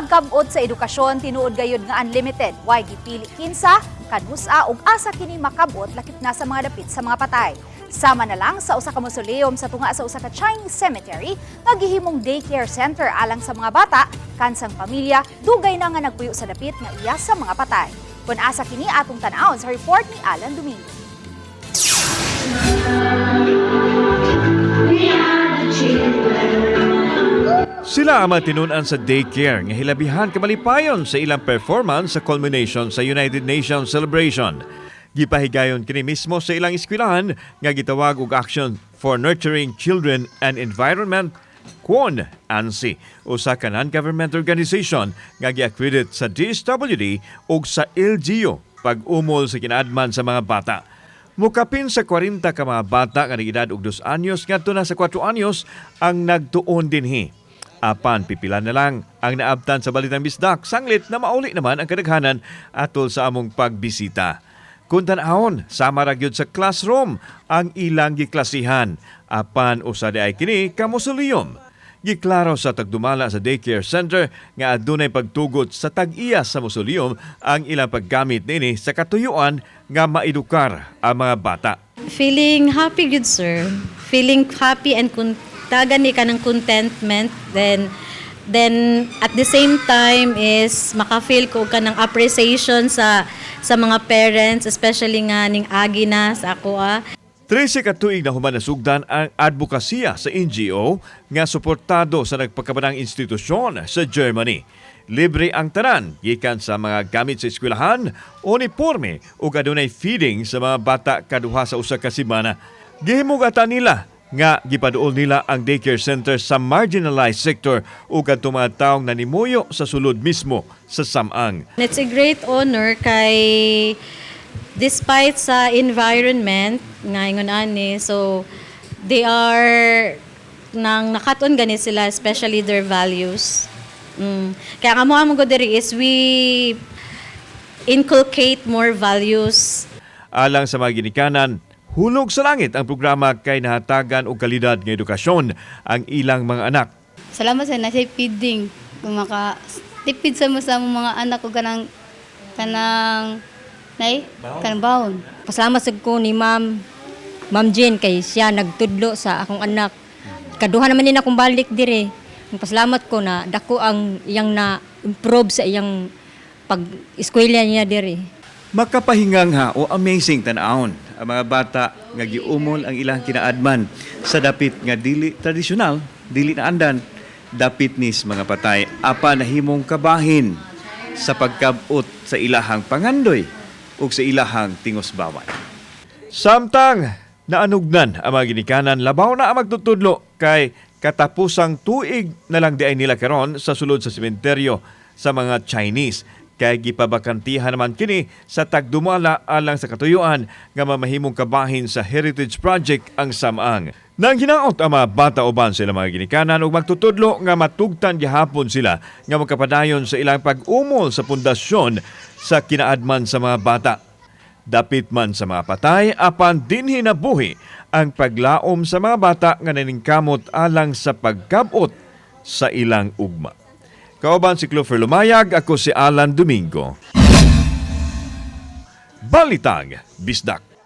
pagkabot sa edukasyon tinuod gayud nga unlimited, way gipili kinsa, kanusa ug asa kini makabot lakip na sa mga dapit sa mga patay. Sama na lang sa usa ka mausoleum sa tunga sa usa ka Chinese cemetery nga gihimong daycare center alang sa mga bata, kansang pamilya dugay na nga nagpuyo sa dapit nga iya sa mga patay. Kun asa kini atong tan-awon sa report ni Alan Domingo. Sila ang matinunan sa daycare nga hilabihan kamalipayon sa ilang performance sa culmination sa United Nations celebration. Gipahigayon kini mismo sa ilang eskwelahan nga gitawag og Action for Nurturing Children and Environment KWON ANSI, usa ka non-government organization nga gi-accredit sa DSWD ug sa LGU pag-umol sa kinaadman sa mga bata. Mukapin sa 40 ka mga bata nga edad og 2 anyos ngadto na sa 4 anyos ang nagtuon dinhi. Apan pipila na lang ang naabtan sa Balitang Bisdak, sanglit na mauli naman ang kadaghanan atol sa among pagbisita. Kung tan-awon, sama ra gyud sa classroom ang ilang giklasihan. Apan usa di ay kini ka mausoleum. Giklaro sa tagdumala sa daycare center nga adunay pagtugot sa tag-iya sa mausoleum ang ilang paggamit nini sa katuyuan nga maedukar ang mga bata. Feeling happy good sir. Feeling happy and tagan ni ka ng contentment, then at the same time is maka-feel ko ka ng appreciation sa mga parents, especially nga ning agi na sa ako 13 ka tuig na human nasugdan ang advokasya sa NGO nga suportado sa nagpakabanang institusyon sa Germany. Libre ang tanan gikan sa mga gamit sa eskwelahan, uniforme ug adunay feeding sa mga bata kaduha sa usa ka semana. Gihimugatan nila nga gipaduol nila ang daycare center sa marginalized sector ug kadtong mga taong nanimuyo sa sulod mismo sa samang. It's a great honor kay despite sa environment nga ingon ani, so they are nang nakaton gani sila, especially their values. Kaya nga mo go diri is we inculcate more values. Alang sa mga ginikanan, hulog sa langit ang programa kay nahatagan og kalidad nga edukasyon ang ilang mga anak. Salamat sa nasa feeding. Kung makatipid sa mga anak ko kanang baon. Pasalamat sa ko ni Ma'am Jean kay siya nagtudlo sa akong anak. Kaduha naman din akong balik dire. Pasalamat ko na dako ang iyang na-improve sa iyang pag-eskwela niya dire. Makapahingang ha o amazing tan-awon ang mga bata nga giumol ang ilang kinaadman sa dapit nga dili tradisyonal, dili na andan, dapit nis mga patay apan nahimong kabahin sa pagkabot sa ilahang pangandoy ug sa ilahang tingos-baway. Samtang naanugnan ang mga ginikanan, labaw na ang magtutudlo kay katapusang tuig na lang di ay nila karon sa sulod sa sementeryo sa mga Chinese. Kay gipabakantihan naman kini sa tagdumala alang sa katuyuan nga mamahimong kabahin sa Heritage Project ang samang. Nang hinaot ang mga bata uban sila mga ginikanan ug magtutudlo nga matugtan gihapon sila nga magkapadayon sa ilang pag-umol sa pundasyon sa kinaadman sa mga bata. Dapit man sa mga patay, apan dinhi nabuhi ang paglaom sa mga bata nga naningkamot alang sa pagkabot sa ilang ugma. Kauban si Clover Lumayag, ako si Alan Domingo. Balitang Bisdak.